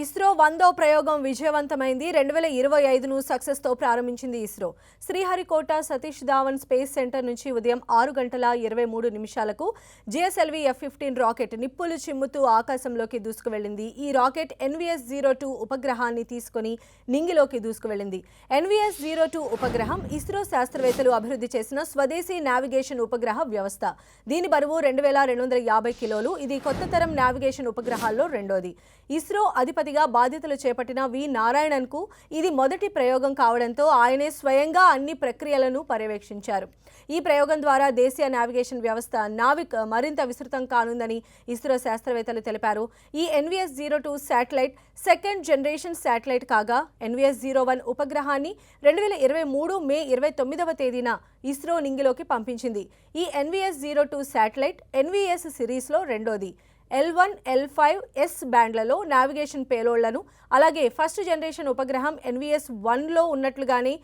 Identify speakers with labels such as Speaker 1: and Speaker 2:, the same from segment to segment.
Speaker 1: ఇస్రో 100వ ప్రయోగం విజయవంతమైంది. 2025ను సక్సెస్తో ప్రారంభించింది ఇస్రో. శ్రీహరికోట సతీష్ ధావన్ స్పేస్ సెంటర్ నుంచి ఉదయం 6:23 జిఎస్ఎల్వి F-15 రాకెట్ నిప్పులు చిమ్ముతూ ఆకాశంలోకి దూసుకువెళ్లింది. ఈ రాకెట్ NVS-02 ఉపగ్రహాన్ని తీసుకుని నింగిలోకి దూసుకువెళ్లింది. NVS-02 ఉపగ్రహం ఇస్రో శాస్త్రవేత్తలు అభివృద్ధి చేసిన స్వదేశీ నావిగేషన్ ఉపగ్రహ వ్యవస్థ. దీని బరువు 2250 కిలోలు. ఇది కొత్త తరం నావిగేషన్ ఉపగ్రహాల్లో రెండోది. ఇస్రో అధిపతిగా బాధ్యతలు చేపట్టిన వి నారాయణన్కు ఇది మొదటి ప్రయోగం కావడంతో ఆయనే స్వయంగా అన్ని ప్రక్రియలను పర్యవేక్షించారు. ఈ ప్రయోగం ద్వారా దేశీయ నావిగేషన్ వ్యవస్థ నావిక్ మరింత విస్తృతం కానుందని ఇస్రో శాస్త్రవేత్తలు తెలిపారు. ఈ NVS-02 satellite second generation satellite కాగా NVS-01 ఉపగ్రహాన్ని 2023 మే 29వ తేదీన ఇస్రో నింగిలోకి పంపించింది. ఈ NVS-02 శాటిలైట్ NVS సిరీస్లో రెండోది. L1, L5, S బ్యాండ్లలో నావిగేషన్ పేలోడ్లను, అలాగే ఫస్ట్ జనరేషన్ ఉపగ్రహం NVS-1లో ఉన్నట్లుగానే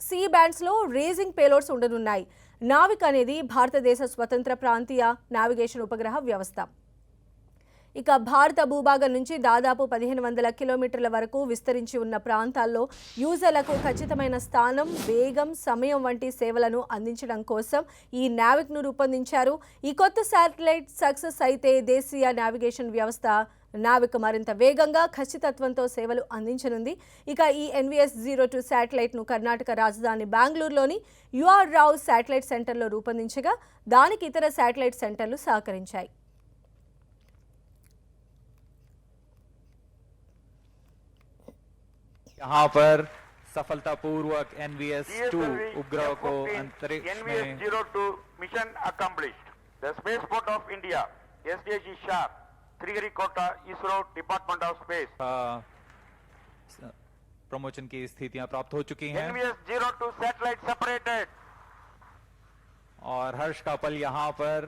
Speaker 1: C బ్యాండ్స్లో రేజింగ్ పేలోడ్స్ ఉండనున్నాయి. నావిక్ అనేది భారతదేశ స్వతంత్ర ప్రాంతీయ నావిగేషన్ ఉపగ్రహ వ్యవస్థ. ఇక భారత భూభాగం నుంచి దాదాపు 1500 కిలోమీటర్ల వరకు విస్తరించి ఉన్న ప్రాంతాల్లో యూజర్లకు ఖచ్చితమైన స్థానం, వేగం, సమయం వంటి సేవలను అందించడం కోసం ఈ నావిక్ను రూపొందించారు. ఈ కొత్త శాటిలైట్ సక్సెస్ అయితే దేశీయ నావిగేషన్ వ్యవస్థ నావిక్ మరింత వేగంగా, ఖచ్చితత్వంతో సేవలు అందించనుంది. ఇక ఈ NVS-02 శాటిలైట్ను కర్ణాటక రాజధాని బెంగళూరులోని UR రావ్ శాటిలైట్ సెంటర్లో రూపొందించగా దానికి ఇతర శాటిలైట్ సెంటర్లు సహకరించాయి.
Speaker 2: यहाँ पर सफलतापूर्वक NVS-2 उपग्रह को अंतरिक्ष में
Speaker 3: NVS-02 mission accomplished. The Spaceport of India, SDG Sharp, Sriharikota, ISRO, Department of Space.
Speaker 2: Promotion की स्थितियां प्राप्त हो चुकी हैं.
Speaker 3: NVS-02 satellite separated.
Speaker 2: और हर्ष का पल यहाँ पर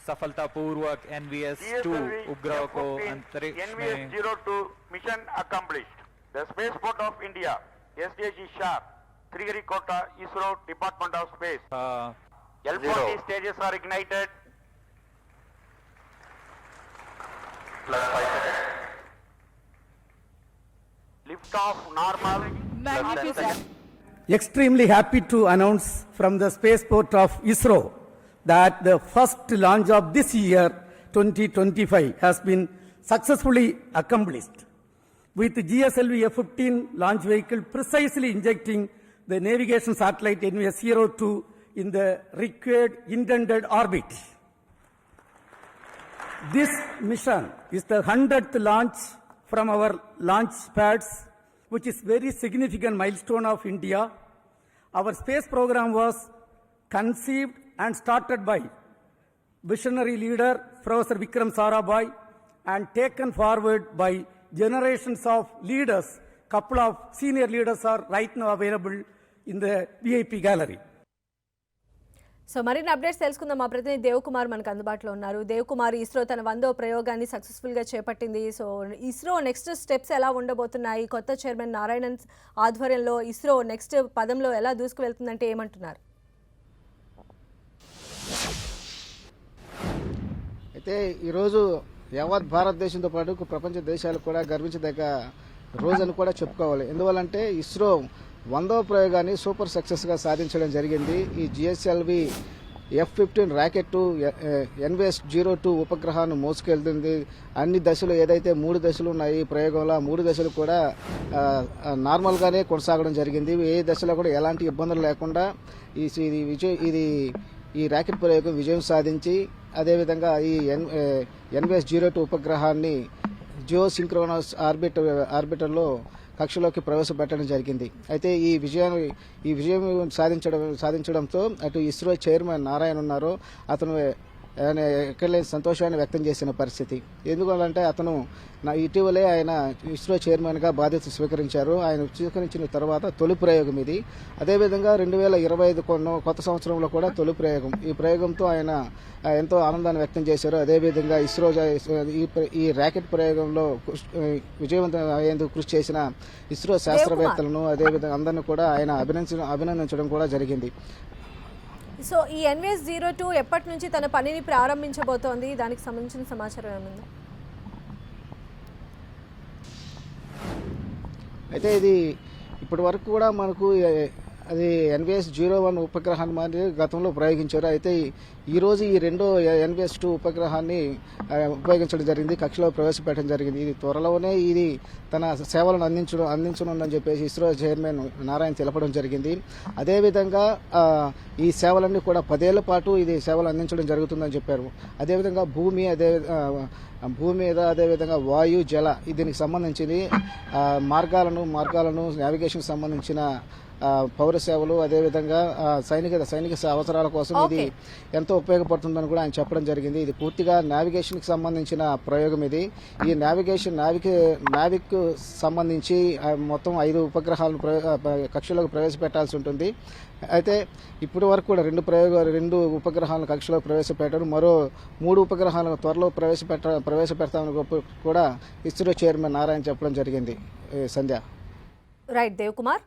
Speaker 2: सफलतापूर्वक NVS-2 उपग्रह को अंतरिक्ष में
Speaker 3: NVS-02 mission accomplished. The Spaceport of India, SDG Sharp, Sriharikota, ISRO, Department of Space. L40 stages are ignited. Plus 5 seconds. Lift off normal.
Speaker 4: Magnificent.
Speaker 5: Extremely happy to announce from the Spaceport of ISRO that the first launch of this year, 2025, has been successfully accomplished, with GSLV F-15 launch vehicle precisely injecting the navigation satellite NVS-02 in the required intended orbit. This mission is the 100th launch from our launch pads, which is very significant milestone of India. Our space program was conceived and started by visionary leader Professor Vikram Sarabhai and taken forward by generations of leaders. Couple of senior leaders are right now available in the VIP gallery.
Speaker 1: So మరిన్ని updates తెలుసుకుందాం. మా ప్రతినిధి దేవ్ కుమార్ మనకు అందుబాటులో ఉన్నారు. దేవ్ కుమార్, ఇస్రో తన 100వ ప్రయోగాన్ని సక్సెస్ఫుల్గా చేపట్టింది. సో ఇస్రో నెక్స్ట్ స్టెప్స్ ఎలా ఉండబోతున్నాయి? కొత్త చైర్మన్ నారాయణన్ ఆధ్వర్యంలో ఇస్రో నెక్స్ట్ పదంలో ఎలా దూసుకువెళ్తుందంటే ఏమంటున్నారు?
Speaker 6: అయితే ఈరోజు యావత్ భారతదేశంతో పాటు ప్రపంచ దేశాలు కూడా గర్వించదగ్గ రోజని కూడా చెప్పుకోవాలి. ఎందువల్లంటే ఇస్రో 100వ ప్రయోగాన్ని సూపర్ సక్సెస్గా సాధించడం జరిగింది. ఈ GSLV F-15 రాకెట్ NVS-02 ఉపగ్రహాన్ని మోసుకెళ్తుంది. అన్ని దశలు ఏదైతే 3 దశలు ఉన్నాయి ఈ ప్రయోగంలో, 3 దశలు కూడా నార్మల్గానే కొనసాగడం జరిగింది. ఏ దశలో కూడా ఎలాంటి ఇబ్బందులు లేకుండా ఈ రాకెట్ ప్రయోగం విజయం సాధించి, అదేవిధంగా ఈ NVS-02 ఉపగ్రహాన్ని జియో సింక్రోనస్ ఆర్బిటర్లో కక్షలోకి ప్రవేశపెట్టడం జరిగింది. అయితే ఈ విజయం సాధించడంతో అటు ఇస్రో చైర్మన్ నారాయణ ఉన్నారు, అతను ఎక్కడలేని సంతోషాన్ని వ్యక్తం చేసిన పరిస్థితి. ఎందుకంటే అతను ఇటీవలే ఆయన ఇస్రో చైర్మన్గా బాధ్యత స్వీకరించారు. ఆయన స్వీకరించిన తర్వాత తొలి ప్రయోగం ఇది. అదేవిధంగా 2025 కొత్త సంవత్సరంలో కూడా తొలి ప్రయోగం. ఈ ప్రయోగంతో ఆయన ఎంతో ఆనందాన్ని వ్యక్తం చేశారు. అదేవిధంగా ఇస్రో ఈ రాకెట్ ప్రయోగంలో విజయవంతం అయ్యేందుకు కృషి చేసిన ఇస్రో శాస్త్రవేత్తలను అదేవిధంగా అందరినీ కూడా ఆయన అభినందించడం కూడా జరిగింది.
Speaker 1: సో ఈ NVS-02 ఎప్పటి నుంచి తన పనిని ప్రారంభించబోతోంది? దానికి సంబంధించిన సమాచారం ఏముంది?
Speaker 6: అయితే ఇది ఇప్పటి వరకు కూడా మనకు అది NVS-01 ఉపగ్రహాన్ని మరి గతంలో ప్రయోగించారు. అయితే ఈరోజు ఈ రెండో NVS-2 ఉపగ్రహాన్ని ఉపయోగించడం జరిగింది, కక్షలో ప్రవేశపెట్టడం జరిగింది. ఇది త్వరలోనే ఇది తన సేవలను అందించనుందని చెప్పేసి ఇస్రో చైర్మన్ నారాయణ తెలపడం జరిగింది. అదేవిధంగా ఈ సేవలన్నీ కూడా 10 ఏళ్ల పాటు ఇది సేవలు అందించడం జరుగుతుందని చెప్పారు. అదేవిధంగా భూమి మీద అదేవిధంగా వాయు జల దీనికి సంబంధించింది మార్గాలను నావిగేషన్ సంబంధించిన పౌర సేవలు అదేవిధంగా సైనిక అవసరాల కోసం ఇది ఎంతో ఉపయోగపడుతుందని కూడా ఆయన చెప్పడం జరిగింది. ఇది పూర్తిగా నావిగేషన్కి సంబంధించిన ప్రయోగం. ఇది ఈ నావిక్ సంబంధించి మొత్తం 5 ఉపగ్రహాలను కక్షలోకి ప్రవేశపెట్టాల్సి ఉంటుంది. అయితే ఇప్పటి వరకు కూడా 2 ఉపగ్రహాలను కక్షలో ప్రవేశపెట్టారు. మరో 3 ఉపగ్రహాలను త్వరలో ప్రవేశపెడతామని కూడా ఇస్రో చైర్మన్ నారాయణ చెప్పడం జరిగింది. సంధ్య.
Speaker 1: రైట్ దేవ్ కుమార్.